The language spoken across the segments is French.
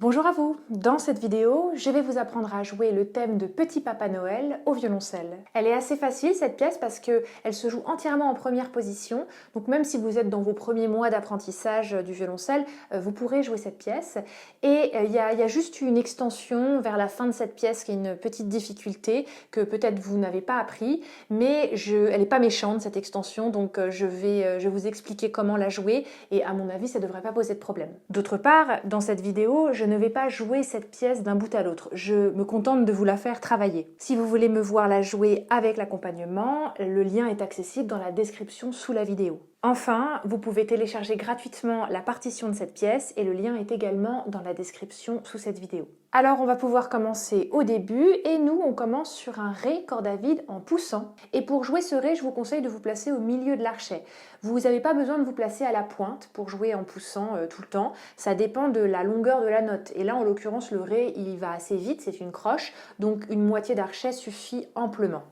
Bonjour à vous! Dans cette vidéo, je vais vous apprendre à jouer le thème de Petit Papa Noël au violoncelle. Elle est assez facile cette pièce parce qu'elle se joue entièrement en première position, donc même si vous êtes dans vos premiers mois d'apprentissage du violoncelle, vous pourrez jouer cette pièce. Et il y a juste une extension vers la fin de cette pièce qui est une petite difficulté que peut-être vous n'avez pas appris, mais elle n'est pas méchante cette extension, donc je vais vous expliquer comment la jouer et à mon avis ça ne devrait pas poser de problème. D'autre part, dans cette vidéo, je ne vais pas jouer cette pièce d'un bout à l'autre, je me contente de vous la faire travailler. Si vous voulez me voir la jouer avec l'accompagnement, le lien est accessible dans la description sous la vidéo. Enfin, vous pouvez télécharger gratuitement la partition de cette pièce et le lien est également dans la description sous cette vidéo. Alors on va pouvoir commencer au début et nous on commence sur un Ré corde à vide en poussant. Et pour jouer ce Ré, je vous conseille de vous placer au milieu de l'archet. Vous n'avez pas besoin de vous placer à la pointe pour jouer en poussant tout le temps, ça dépend de la longueur de la note. Et là en l'occurrence le Ré il va assez vite, c'est une croche, donc une moitié d'archet suffit amplement.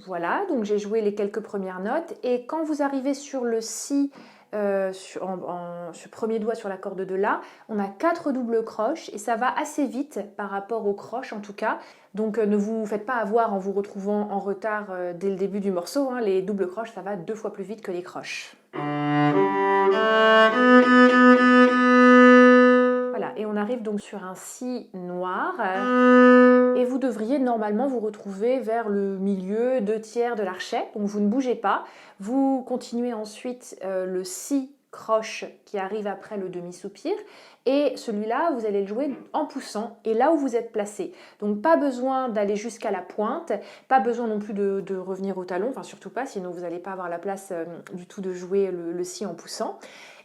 Voilà, donc j'ai joué les quelques premières notes et quand vous arrivez sur le Si, sur premier doigt sur la corde de La, on a 4 doubles croches et ça va assez vite par rapport aux croches en tout cas. Donc ne vous faites pas avoir en vous retrouvant en retard dès le début du morceau, hein. Les doubles croches ça va 2 fois plus vite que les croches. Voilà, et on arrive donc sur un Si noir. Et vous devriez normalement vous retrouver vers le milieu, 2/3 de l'archet, donc vous ne bougez pas. Vous continuez ensuite le Si croche qui arrive après le demi-soupir et celui-là vous allez le jouer en poussant et là où vous êtes placé. Donc pas besoin d'aller jusqu'à la pointe, pas besoin non plus de revenir au talon, enfin surtout pas, sinon vous n'allez pas avoir la place du tout de jouer le Si en poussant.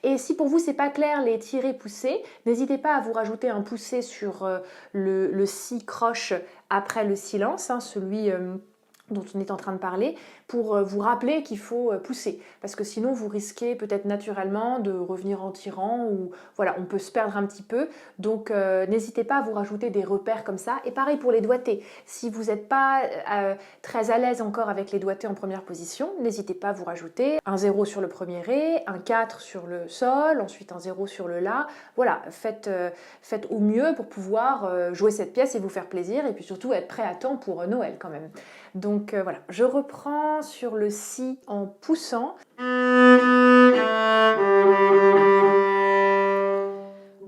Et si pour vous c'est pas clair les tirés poussés, n'hésitez pas à vous rajouter un poussé sur le Si croche après le silence, hein, celui dont on est en train de parler, pour vous rappeler qu'il faut pousser. Parce que sinon, vous risquez peut-être naturellement de revenir en tirant, ou voilà, on peut se perdre un petit peu. Donc, n'hésitez pas à vous rajouter des repères comme ça. Et pareil pour les doigtés. Si vous n'êtes pas très à l'aise encore avec les doigtés en première position, n'hésitez pas à vous rajouter un 0 sur le premier Ré, un 4 sur le Sol, ensuite un 0 sur le La. Voilà, faites au mieux pour pouvoir jouer cette pièce et vous faire plaisir, et puis surtout être prêt à temps pour Noël quand même. Donc voilà, je reprends sur le Si en poussant.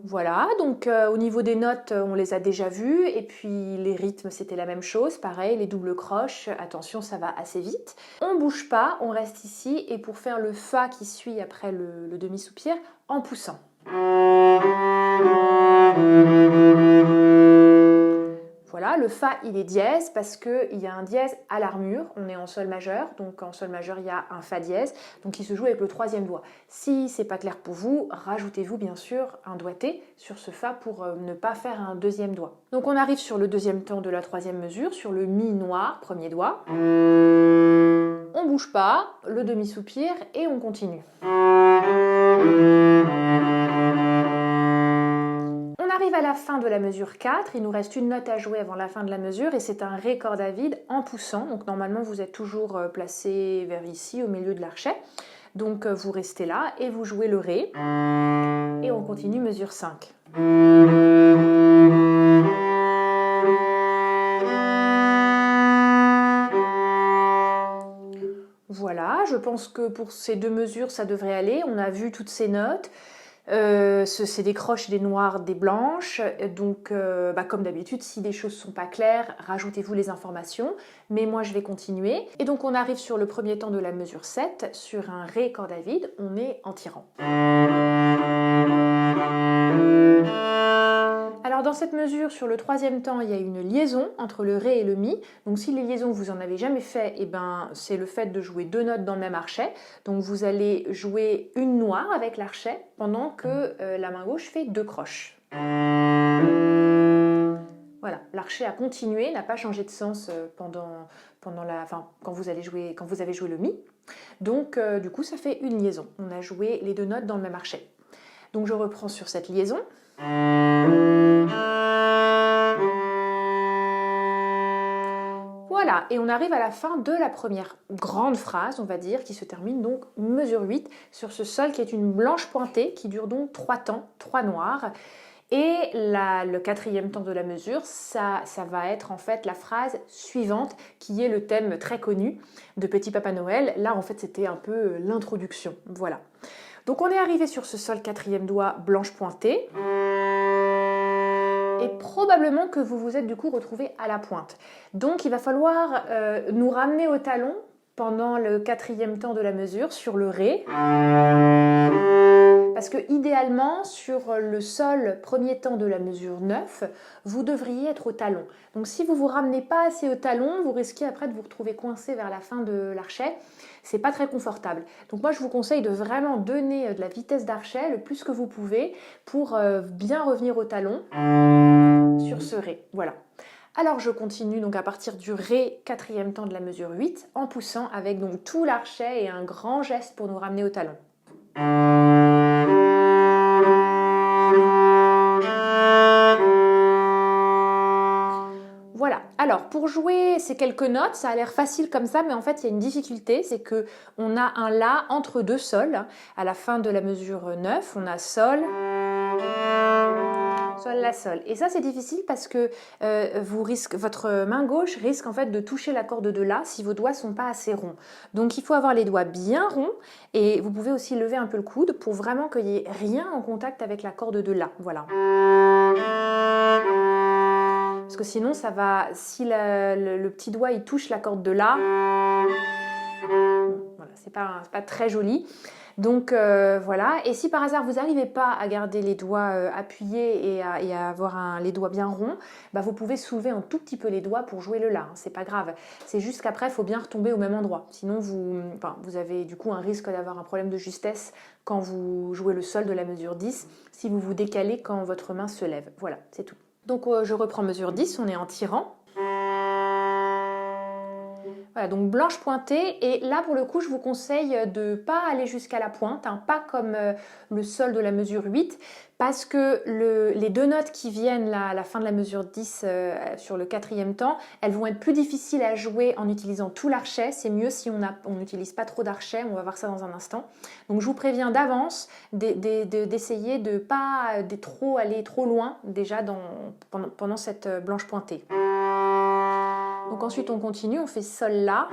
Voilà, donc au niveau des notes, on les a déjà vues, et puis les rythmes, c'était la même chose, pareil, les doubles croches, attention, ça va assez vite. On ne bouge pas, on reste ici, et pour faire le Fa qui suit après le demi-soupir, en poussant. Voilà, le Fa il est dièse parce qu'il y a un dièse à l'armure, on est en Sol majeur, donc en Sol majeur il y a un Fa dièse, donc il se joue avec le troisième doigt. Si c'est pas clair pour vous, rajoutez-vous bien sûr un doigté sur ce Fa pour ne pas faire un deuxième doigt. Donc on arrive sur le deuxième temps de la troisième mesure, sur le Mi noir, premier doigt. On bouge pas, le demi-soupir et on continue. À la fin de la mesure 4, il nous reste une note à jouer avant la fin de la mesure et c'est un Ré corde à vide en poussant. Donc normalement vous êtes toujours placé vers ici au milieu de l'archet. Donc vous restez là et vous jouez le Ré et on continue mesure 5. Voilà, je pense que pour ces deux mesures ça devrait aller. On a vu toutes ces notes. C'est des croches, des noires, des blanches, donc comme d'habitude, si des choses sont pas claires, rajoutez-vous les informations, mais moi je vais continuer. Et donc on arrive sur le premier temps de la mesure 7, sur un Ré corde à vide, on est en tirant. Alors dans cette mesure, sur le troisième temps, il y a une liaison entre le Ré et le Mi. Donc si les liaisons vous en avez jamais fait, eh ben, c'est le fait de jouer deux notes dans le même archet. Donc vous allez jouer une noire avec l'archet pendant que la main gauche fait deux croches. Voilà, l'archet a continué, n'a pas changé de sens quand vous avez joué le Mi. Donc du coup ça fait une liaison. On a joué les deux notes dans le même archet. Donc je reprends sur cette liaison. Voilà. Voilà, et on arrive à la fin de la première grande phrase, on va dire, qui se termine donc mesure 8 sur ce sol qui est une blanche pointée qui dure donc 3 temps, 3 noirs. Et le quatrième temps de la mesure, ça va être en fait la phrase suivante qui est le thème très connu de Petit Papa Noël. Là en fait c'était un peu l'introduction, voilà. Donc on est arrivé sur ce sol quatrième doigt blanche pointée. Et probablement que vous vous êtes du coup retrouvé à la pointe. Donc il va falloir nous ramener au talon pendant le quatrième temps de la mesure sur le Ré. Parce que idéalement, sur le sol premier temps de la mesure 9, vous devriez être au talon. Donc si vous ne vous ramenez pas assez au talon, vous risquez après de vous retrouver coincé vers la fin de l'archet. C'est pas très confortable. Donc moi je vous conseille de vraiment donner de la vitesse d'archet le plus que vous pouvez pour bien revenir au talon sur ce Ré. Voilà. Alors je continue donc à partir du Ré, quatrième temps de la mesure 8, en poussant avec donc tout l'archet et un grand geste pour nous ramener au talon. Voilà, alors pour jouer ces quelques notes, ça a l'air facile comme ça, mais en fait il y a une difficulté, c'est qu'on a un La entre deux sols. À la fin de la mesure 9, on a Sol, Sol, La, Sol. Et ça c'est difficile parce que votre main gauche risque en fait de toucher la corde de La si vos doigts ne sont pas assez ronds. Donc il faut avoir les doigts bien ronds et vous pouvez aussi lever un peu le coude pour vraiment qu'il n'y ait rien en contact avec la corde de La. Voilà. Parce que sinon, ça va, si le petit doigt il touche la corde de La, voilà, c'est pas très joli. Donc voilà, et si par hasard vous n'arrivez pas à garder les doigts appuyés et à avoir les doigts bien ronds, bah vous pouvez soulever un tout petit peu les doigts pour jouer le La, hein, c'est pas grave. C'est juste qu'après, il faut bien retomber au même endroit. Sinon, vous avez du coup un risque d'avoir un problème de justesse quand vous jouez le sol de la mesure 10, si vous vous décalez quand votre main se lève. Voilà, c'est tout. Donc je reprends mesure 10, on est en tirant. Voilà, donc blanche pointée, et là pour le coup je vous conseille de ne pas aller jusqu'à la pointe, hein, pas comme le sol de la mesure 8, parce que les deux notes qui viennent là, à la fin de la mesure 10 sur le quatrième temps, elles vont être plus difficiles à jouer en utilisant tout l'archet. C'est mieux si on n'utilise pas trop d'archet, on va voir ça dans un instant. Donc je vous préviens d'avance d'essayer de ne pas aller trop loin déjà pendant cette blanche pointée. Donc ensuite on continue, on fait Sol, La.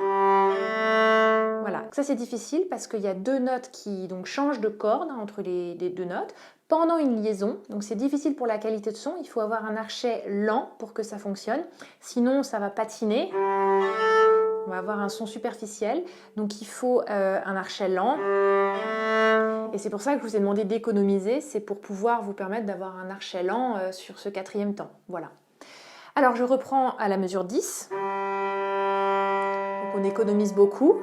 Voilà, ça c'est difficile parce qu'il y a deux notes qui donc changent de corde entre les deux notes pendant une liaison. Donc c'est difficile pour la qualité de son, il faut avoir un archet lent pour que ça fonctionne. Sinon ça va patiner, on va avoir un son superficiel. Donc il faut un archet lent. Et c'est pour ça que je vous ai demandé d'économiser, c'est pour pouvoir vous permettre d'avoir un archet lent sur ce quatrième temps. Voilà. Alors je reprends à la mesure 10, donc on économise beaucoup.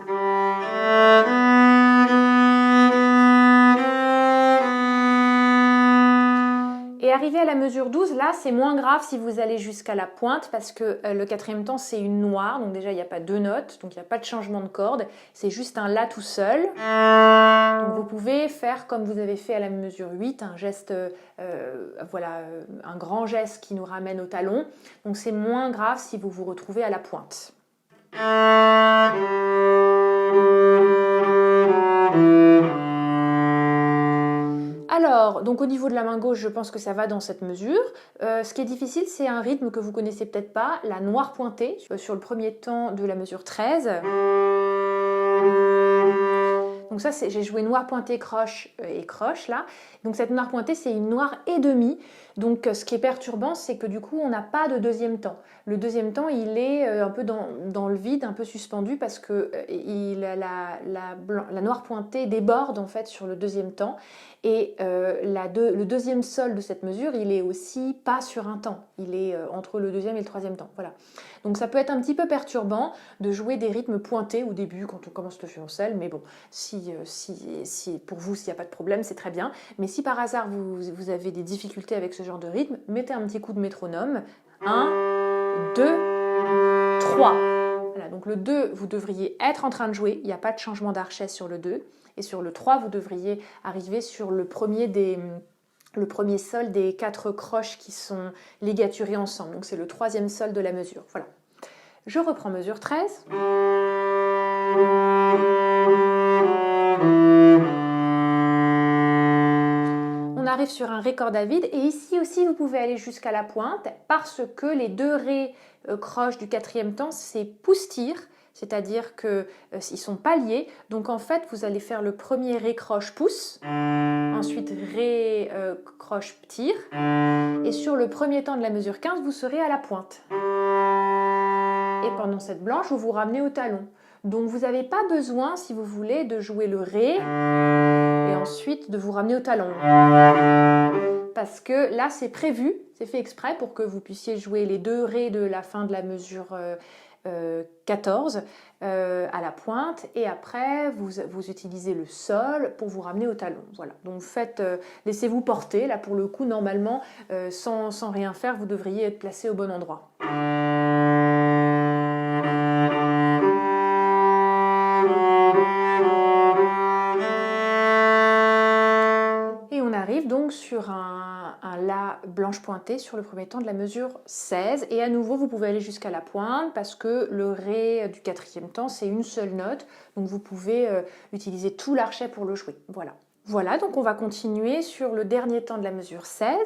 Et arrivé à la mesure 12, là c'est moins grave si vous allez jusqu'à la pointe parce que le quatrième temps c'est une noire, donc déjà il n'y a pas deux notes, donc il n'y a pas de changement de corde, c'est juste un La tout seul. Donc vous pouvez faire comme vous avez fait à la mesure 8, un geste, un grand geste qui nous ramène au talon. Donc c'est moins grave si vous vous retrouvez à la pointe. Alors, donc au niveau de la main gauche, je pense que ça va dans cette mesure. Ce qui est difficile, c'est un rythme que vous connaissez peut-être pas, la noire pointée, sur le premier temps de la mesure 13. Donc ça, j'ai joué noir pointé, croche et croche là. Donc cette noire pointée, c'est une noire et demie. Donc ce qui est perturbant, c'est que du coup, on n'a pas de deuxième temps. Le deuxième temps, il est un peu dans le vide, un peu suspendu parce que la noire pointée déborde en fait sur le deuxième temps. Et le deuxième sol de cette mesure, il est aussi pas sur un temps. Il est entre le deuxième et le troisième temps. Voilà. Donc ça peut être un petit peu perturbant de jouer des rythmes pointés au début quand on commence le violoncelle, mais bon, si pour vous, s'il n'y a pas de problème, c'est très bien. Mais si par hasard vous avez des difficultés avec ce genre de rythme, mettez un petit coup de métronome. 1, 2, 3. Voilà, donc le 2, vous devriez être en train de jouer, il n'y a pas de changement d'archet sur le 2. Et sur le 3, vous devriez arriver sur le premier sol des 4 croches qui sont ligaturées ensemble. Donc c'est le troisième sol de la mesure. Voilà. Je reprends mesure 13. On arrive sur un ré corde à vide et ici aussi vous pouvez aller jusqu'à la pointe parce que les deux ré croches du quatrième temps c'est pouce-tire, c'est-à-dire qu'ils ne sont pas liés. Donc en fait vous allez faire le premier ré croche pouce, ensuite ré croche tire et sur le premier temps de la mesure 15 vous serez à la pointe. Et pendant cette blanche vous vous ramenez au talon. Donc vous n'avez pas besoin, si vous voulez, de jouer le ré et ensuite de vous ramener au talon. Parce que là c'est prévu, c'est fait exprès pour que vous puissiez jouer les deux rés de la fin de la mesure 14 à la pointe et après vous utilisez le sol pour vous ramener au talon. Voilà, donc laissez-vous porter, là pour le coup normalement sans rien faire vous devriez être placé au bon endroit. Donc sur un La blanche pointée sur le premier temps de la mesure 16 et à nouveau vous pouvez aller jusqu'à la pointe parce que le Ré du quatrième temps c'est une seule note donc vous pouvez utiliser tout l'archet pour le jouer. Voilà, donc on va continuer sur le dernier temps de la mesure 16.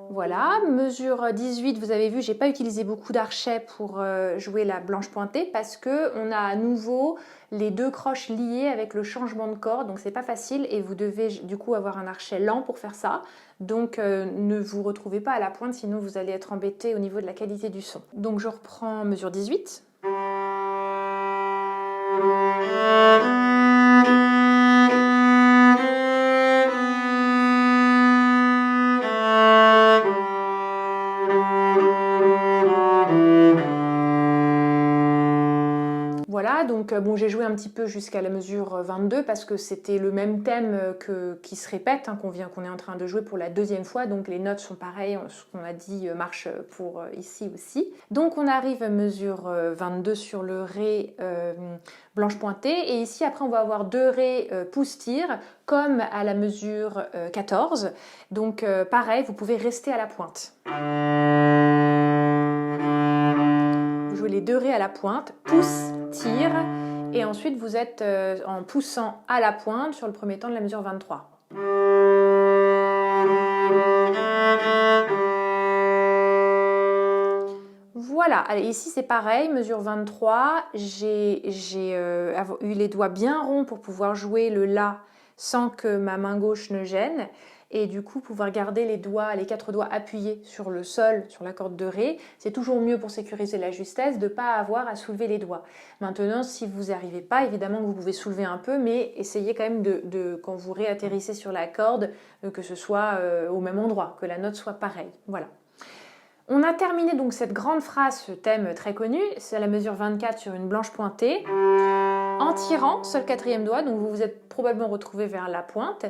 Voilà, mesure 18, vous avez vu, j'ai pas utilisé beaucoup d'archets pour jouer la blanche pointée parce que on a à nouveau les deux croches liées avec le changement de corde, donc c'est pas facile et vous devez du coup avoir un archet lent pour faire ça. Donc ne vous retrouvez pas à la pointe, sinon vous allez être embêté au niveau de la qualité du son. Donc je reprends mesure 18. Voilà, donc bon, j'ai joué un petit peu jusqu'à la mesure 22 parce que c'était le même thème qui se répète, hein, qu'on est en train de jouer pour la deuxième fois, donc les notes sont pareilles, ce qu'on a dit marche pour ici aussi. Donc on arrive à mesure 22 sur le Ré blanche pointée, et ici après on va avoir deux Ré pouce-tire, comme à la mesure 14, donc pareil, vous pouvez rester à la pointe. Vous jouez les deux Ré à la pointe, pouce, tire, et ensuite vous êtes en poussant à la pointe sur le premier temps de la mesure 23. Voilà, allez, ici c'est pareil, mesure 23, j'ai eu les doigts bien ronds pour pouvoir jouer le La sans que ma main gauche ne gêne. Et du coup pouvoir garder les quatre doigts appuyés sur le sol, sur la corde de Ré. C'est toujours mieux pour sécuriser la justesse de ne pas avoir à soulever les doigts. Maintenant, si vous n'y arrivez pas, évidemment que vous pouvez soulever un peu, mais essayez quand même quand vous réatterrissez sur la corde, que ce soit au même endroit, que la note soit pareille. Voilà. On a terminé donc cette grande phrase, ce thème très connu, c'est à la mesure 24 sur une blanche pointée, en tirant seul quatrième doigt, donc vous vous êtes probablement retrouvé vers la pointe,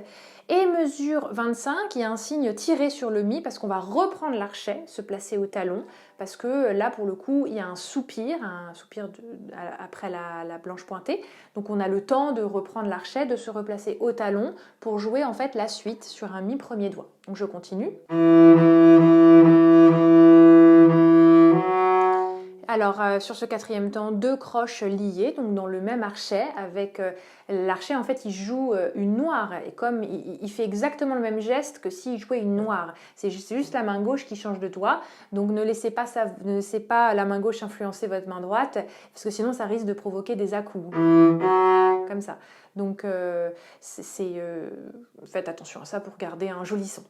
et mesure 25, il y a un signe tiré sur le Mi, parce qu'on va reprendre l'archet, se placer au talon, parce que là pour le coup il y a un soupir après la blanche pointée, donc on a le temps de reprendre l'archet, de se replacer au talon, pour jouer en fait la suite sur un Mi premier doigt. Donc je continue. Alors sur ce quatrième temps, deux croches liées, donc dans le même archet, avec l'archet en fait il joue une noire, et comme il fait exactement le même geste que s'il jouait une noire, c'est juste la main gauche qui change de doigt, donc ne laissez pas la main gauche influencer votre main droite, parce que sinon ça risque de provoquer des à-coups, comme ça. Donc faites attention à ça pour garder un joli son.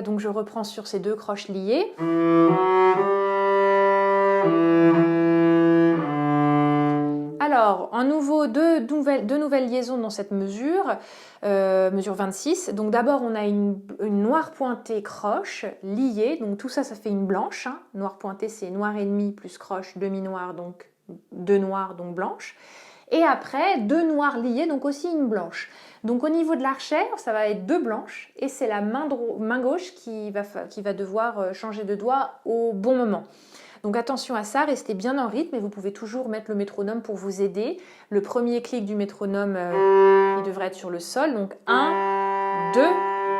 Donc je reprends sur ces deux croches liées. Alors, en nouveau, deux nouvelles liaisons dans cette mesure, mesure 26. Donc d'abord, on a une noire pointée croche liée, donc tout ça, ça fait une blanche. Hein. Noire pointée, c'est noir et demi plus croche, demi-noir, donc deux noirs, donc blanche. Et après, deux noirs liés, donc aussi une blanche. Donc au niveau de l'archet, ça va être deux blanches, et c'est la main gauche qui va devoir changer de doigt au bon moment. Donc attention à ça, restez bien en rythme, et vous pouvez toujours mettre le métronome pour vous aider. Le premier clic du métronome, il devrait être sur le sol, donc 1, 2,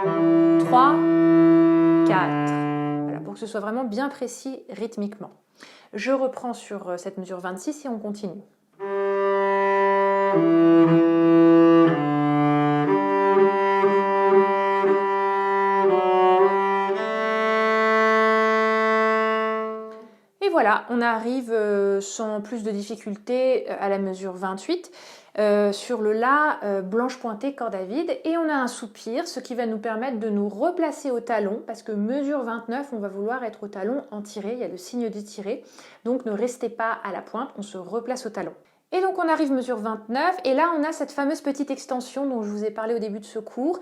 3, 4. Voilà, pour que ce soit vraiment bien précis rythmiquement. Je reprends sur cette mesure 26 et on continue. Et voilà, on arrive sans plus de difficulté à la mesure 28 sur le La blanche pointée corde à vide et on a un soupir, ce qui va nous permettre de nous replacer au talon parce que mesure 29, on va vouloir être au talon en tiré, il y a le signe du tiré, donc ne restez pas à la pointe, on se replace au talon. Et donc on arrive mesure 29 et là on a cette fameuse petite extension dont je vous ai parlé au début de ce cours.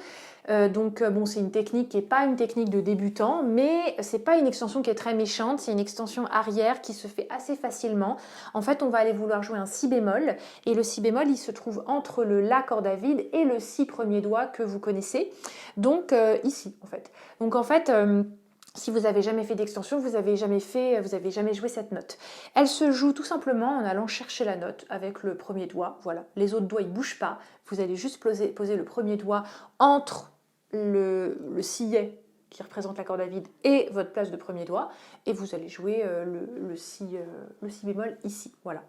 Bon, c'est une technique qui n'est pas une technique de débutant, mais c'est pas une extension qui est très méchante, c'est une extension arrière qui se fait assez facilement. En fait, on va aller vouloir jouer un si bémol et le si bémol il se trouve entre le La corde à vide et le si premier doigt que vous connaissez. Donc ici en fait. Donc en fait. Si vous n'avez jamais fait d'extension, vous n'avez jamais joué cette note. Elle se joue tout simplement en allant chercher la note avec le premier doigt. Voilà, les autres doigts ils bougent pas. Vous allez juste poser le premier doigt entre le sillet qui représente la corde à vide et votre place de premier doigt, et vous allez jouer le si bémol ici. Voilà.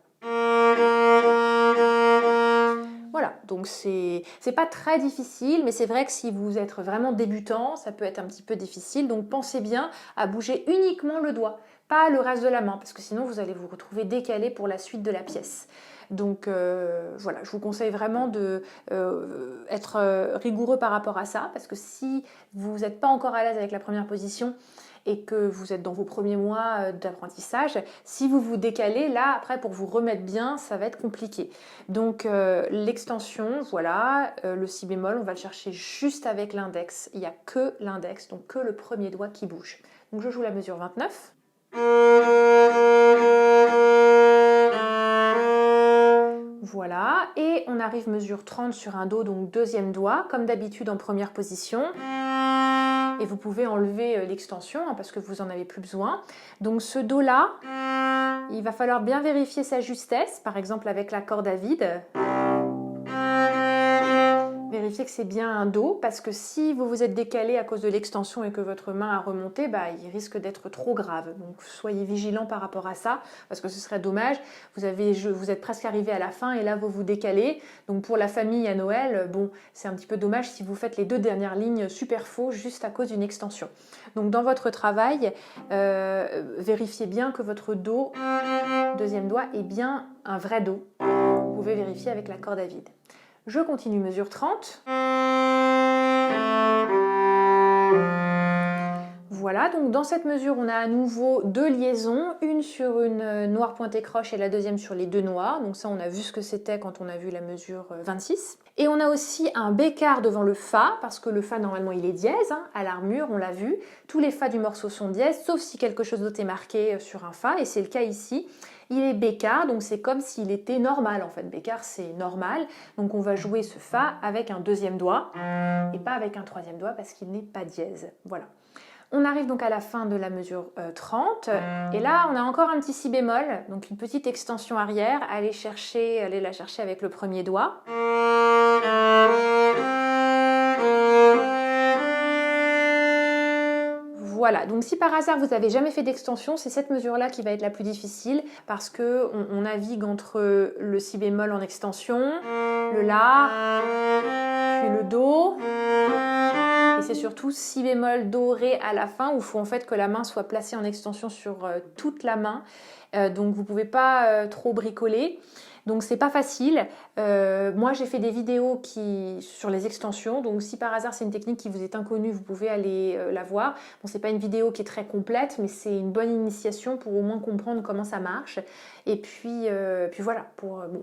Voilà, donc c'est pas très difficile, mais c'est vrai que si vous êtes vraiment débutant, ça peut être un petit peu difficile. Donc pensez bien à bouger uniquement le doigt, pas le reste de la main, parce que sinon vous allez vous retrouver décalé pour la suite de la pièce. Donc voilà, je vous conseille vraiment d'être rigoureux par rapport à ça, parce que si vous n'êtes pas encore à l'aise avec la première position, et que vous êtes dans vos premiers mois d'apprentissage, si vous vous décalez, là, après, pour vous remettre bien, ça va être compliqué. Donc, l'extension, voilà, le si bémol, on va le chercher juste avec l'index. Il n'y a que l'index, donc que le premier doigt qui bouge. Donc, je joue la mesure 29. Voilà, et on arrive mesure 30 sur un Do, donc deuxième doigt, comme d'habitude en première position. Et vous pouvez enlever l'extension parce que vous n'en avez plus besoin. Donc ce Do là, il va falloir bien vérifier sa justesse, par exemple avec la corde à vide. Vérifiez que c'est bien un Do, parce que si vous vous êtes décalé à cause de l'extension et que votre main a remonté, il risque d'être trop grave. Donc soyez vigilants par rapport à ça, parce que ce serait dommage. Vous êtes presque arrivé à la fin et là vous vous décalez. Donc pour la famille à Noël, bon, c'est un petit peu dommage si vous faites les deux dernières lignes super faux juste à cause d'une extension. Donc dans votre travail, vérifiez bien que votre Do, deuxième doigt, est bien un vrai Do. Vous pouvez vérifier avec la corde à vide. Je continue mesure 30. Voilà, donc dans cette mesure, on a à nouveau deux liaisons, une sur une noire pointée croche et la deuxième sur les deux noirs. Donc ça, on a vu ce que c'était quand on a vu la mesure 26. Et on a aussi un bécard devant le Fa, parce que le Fa, normalement, il est dièse. À l'armure, on l'a vu. Tous les Fa du morceau sont dièses, sauf si quelque chose d'autre est marqué sur un Fa, et c'est le cas ici. Il est bécard, donc c'est comme s'il était normal en fait. Bécard, c'est normal. Donc on va jouer ce Fa avec un deuxième doigt et pas avec un troisième doigt parce qu'il n'est pas dièse. Voilà. On arrive donc à la fin de la mesure 30 et là on a encore un petit si bémol, donc une petite extension arrière. Allez la chercher avec le premier doigt. Voilà, donc si par hasard vous n'avez jamais fait d'extension, c'est cette mesure-là qui va être la plus difficile parce qu'on navigue entre le si bémol en extension, le La, puis le Do, et c'est surtout si bémol, Do, Ré à la fin où il faut en fait que la main soit placée en extension sur toute la main, donc vous ne pouvez pas trop bricoler. Donc c'est pas facile. Moi j'ai fait des vidéos sur les extensions, donc si par hasard c'est une technique qui vous est inconnue, vous pouvez aller la voir. Bon, c'est pas une vidéo qui est très complète, mais c'est une bonne initiation pour au moins comprendre comment ça marche. Et puis voilà,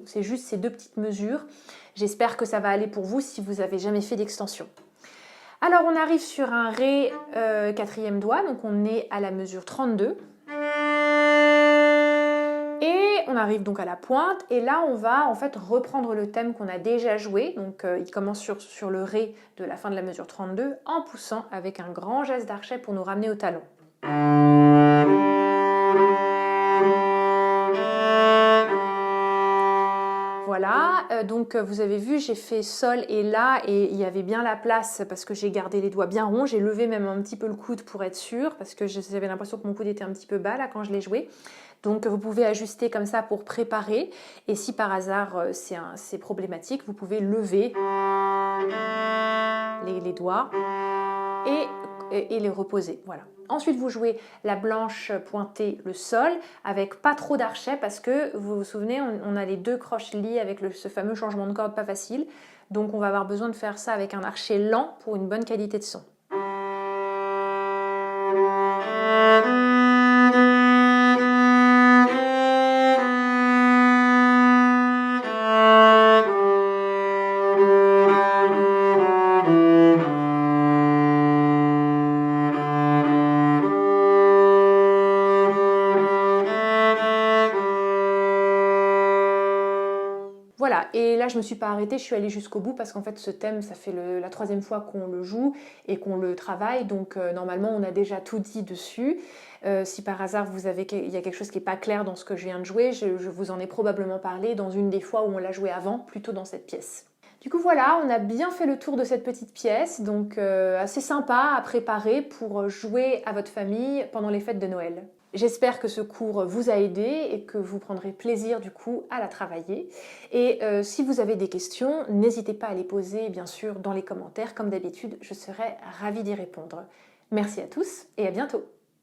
c'est juste ces deux petites mesures. J'espère que ça va aller pour vous si vous n'avez jamais fait d'extension. Alors on arrive sur un Ré quatrième doigt, donc on est à la mesure 32. Et on arrive donc à la pointe et là on va en fait reprendre le thème qu'on a déjà joué. Donc il commence sur le Ré de la fin de la mesure 32 en poussant avec un grand geste d'archet pour nous ramener au talon. Voilà. voilà, donc vous avez vu, j'ai fait sol et la, et il y avait bien la place parce que j'ai gardé les doigts bien ronds. J'ai levé même un petit peu le coude pour être sûre, parce que j'avais l'impression que mon coude était un petit peu bas là quand je l'ai joué. Donc vous pouvez ajuster comme ça pour préparer, et si par hasard c'est problématique, vous pouvez lever les doigts et les reposer. Voilà. Ensuite, vous jouez la blanche pointée, le sol, avec pas trop d'archet, parce que vous vous souvenez, on a les 2 croches liées avec ce fameux changement de corde pas facile. Donc on va avoir besoin de faire ça avec un archet lent pour une bonne qualité de son. Voilà, et là je me suis pas arrêtée, je suis allée jusqu'au bout parce qu'en fait ce thème, ça fait la 3e fois qu'on le joue et qu'on le travaille, donc normalement on a déjà tout dit dessus. Si par hasard il y a quelque chose qui n'est pas clair dans ce que je viens de jouer, je vous en ai probablement parlé dans une des fois où on l'a joué avant, plutôt dans cette pièce. Du coup voilà, on a bien fait le tour de cette petite pièce, donc assez sympa à préparer pour jouer à votre famille pendant les fêtes de Noël. J'espère que ce cours vous a aidé et que vous prendrez plaisir du coup à la travailler. Et si vous avez des questions, n'hésitez pas à les poser bien sûr dans les commentaires. Comme d'habitude, je serai ravie d'y répondre. Merci à tous et à bientôt.